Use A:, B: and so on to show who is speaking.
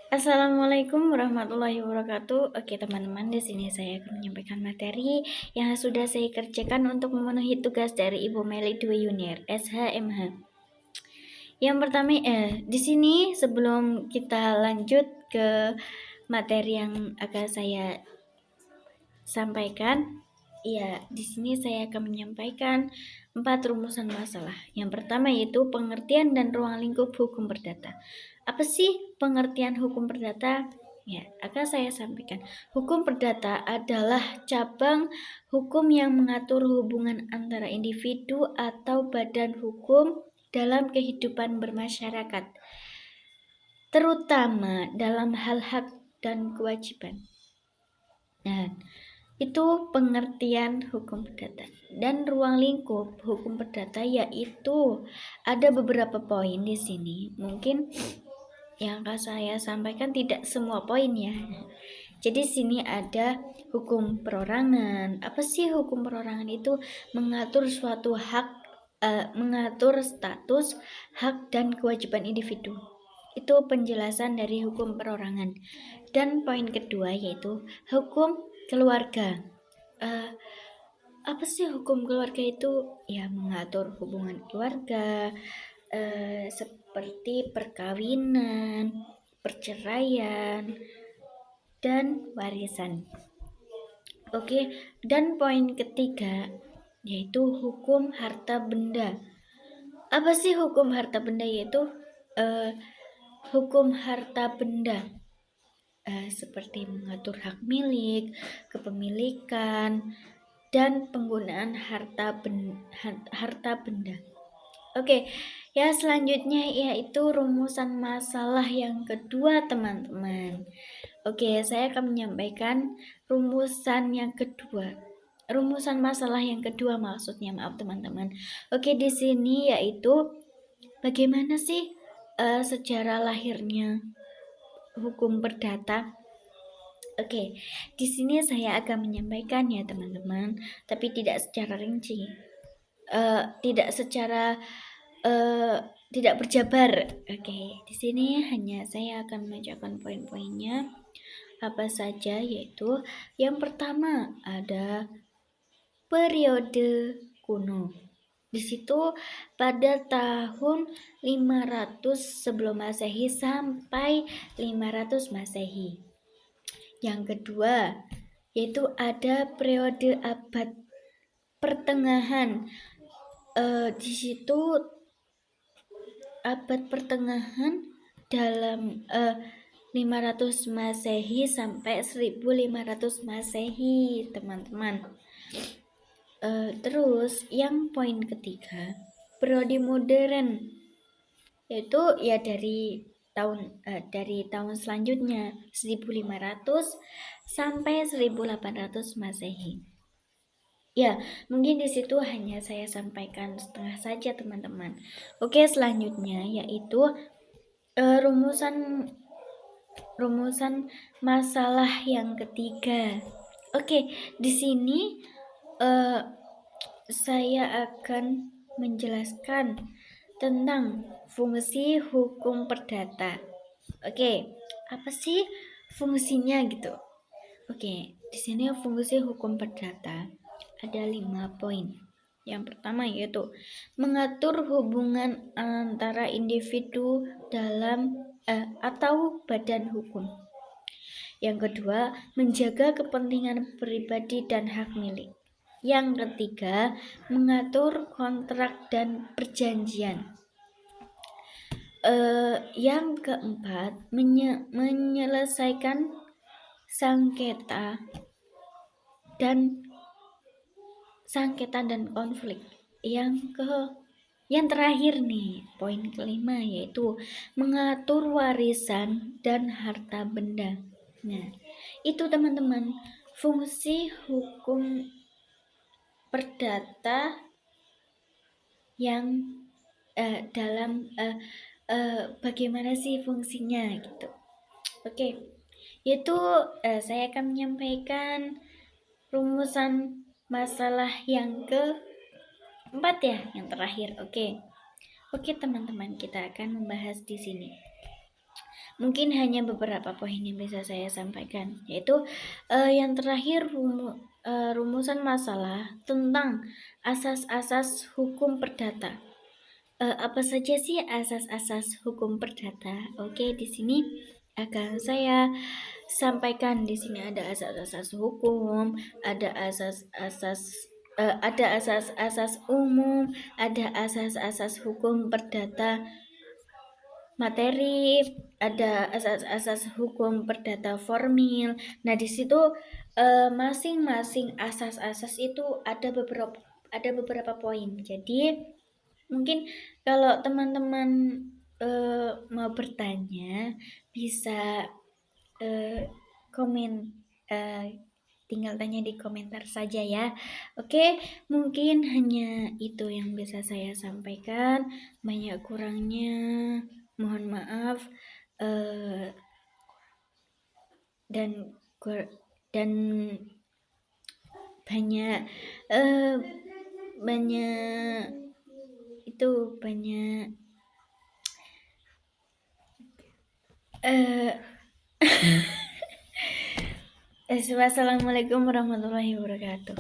A: Assalamualaikum warahmatullahi wabarakatuh. Oke, teman-teman, di sini saya akan menyampaikan materi yang sudah saya kerjakan untuk memenuhi tugas dari Ibu Meli Dwi Yuniar, SHMH. Yang pertama, di sini sebelum kita lanjut ke materi yang akan saya sampaikan, ya, di sini saya akan menyampaikan 4 rumusan masalah. Yang pertama yaitu pengertian dan ruang lingkup hukum perdata. Apa sih pengertian hukum perdata? Ya, akan saya sampaikan. Hukum perdata adalah cabang hukum yang mengatur hubungan antara individu atau badan hukum dalam kehidupan bermasyarakat, terutama dalam hal hak dan kewajiban. Nah, itu pengertian hukum perdata. Dan ruang lingkup hukum perdata yaitu ada beberapa poin di sini. Mungkin yang akan saya sampaikan tidak semua poin ya. Jadi sini ada hukum perorangan. Apa sih hukum perorangan itu? Mengatur suatu hak, mengatur status, hak dan kewajiban individu. Itu penjelasan dari hukum perorangan. Dan poin kedua yaitu hukum keluarga. Apa sih hukum keluarga itu? Ya, mengatur hubungan keluarga, seperti perkawinan, perceraian, dan warisan. Oke, dan poin ketiga yaitu hukum harta benda. Apa sih hukum harta benda? Yaitu hukum harta benda seperti mengatur hak milik, kepemilikan, dan penggunaan harta benda. Oke, ya selanjutnya yaitu rumusan masalah yang kedua, teman-teman. Oke, saya akan menyampaikan rumusan yang kedua. Rumusan masalah yang kedua maksudnya, maaf teman-teman. Oke, di sini yaitu bagaimana sih sejarah lahirnya hukum perdata. Oke, di sini saya akan menyampaikan ya teman-teman, tapi tidak secara rinci, tidak berjabar. Oke, di sini hanya saya akan membacakan poin-poinnya apa saja, yaitu yang pertama ada periode kuno. Di situ pada tahun 500 sebelum Masehi sampai 500 Masehi. Yang kedua, yaitu ada periode abad pertengahan. Di situ abad pertengahan dalam 500 Masehi sampai 1500 Masehi, teman-teman. Terus yang poin ketiga, periode modern, yaitu ya dari tahun selanjutnya 1500 sampai 1800 Masehi. Ya, mungkin di situ hanya saya sampaikan setengah saja, teman-teman. Oke, selanjutnya yaitu rumusan masalah yang ketiga. Oke, di sini saya akan menjelaskan tentang fungsi hukum perdata. Oke, apa sih fungsinya gitu? Oke, di sini fungsi hukum perdata ada 5 poin. Yang pertama yaitu mengatur hubungan antara individu dalam atau badan hukum. Yang kedua, menjaga kepentingan pribadi dan hak milik. Yang ketiga, mengatur kontrak dan perjanjian. Yang keempat, menyelesaikan sengketa dan konflik. Yang terakhir nih, poin kelima yaitu mengatur warisan dan harta benda. Nah, itu teman-teman fungsi hukum perdata yang dalam bagaimana sih fungsinya gitu. Oke, yaitu saya akan menyampaikan rumusan masalah yang keempat ya, yang terakhir. Oke, teman-teman, kita akan membahas di sini. Mungkin hanya beberapa poin yang bisa saya sampaikan, yaitu yang terakhir rumusan masalah tentang asas-asas hukum perdata. Apa saja sih asas-asas hukum perdata? Oke, di sini akan saya sampaikan. Di sini ada asas-asas hukum, ada asas-asas umum, ada asas-asas hukum perdata materi, ada asas-asas hukum perdata formil. Nah, di situ masing-masing asas-asas itu ada beberapa poin. Jadi mungkin kalau teman-teman mau bertanya bisa komen, tinggal tanya di komentar saja ya. Oke, mungkin hanya itu yang bisa saya sampaikan. Banyak kurangnya mohon maaf, dan banyak banyak Wassalamualaikum warahmatullahi wabarakatuh.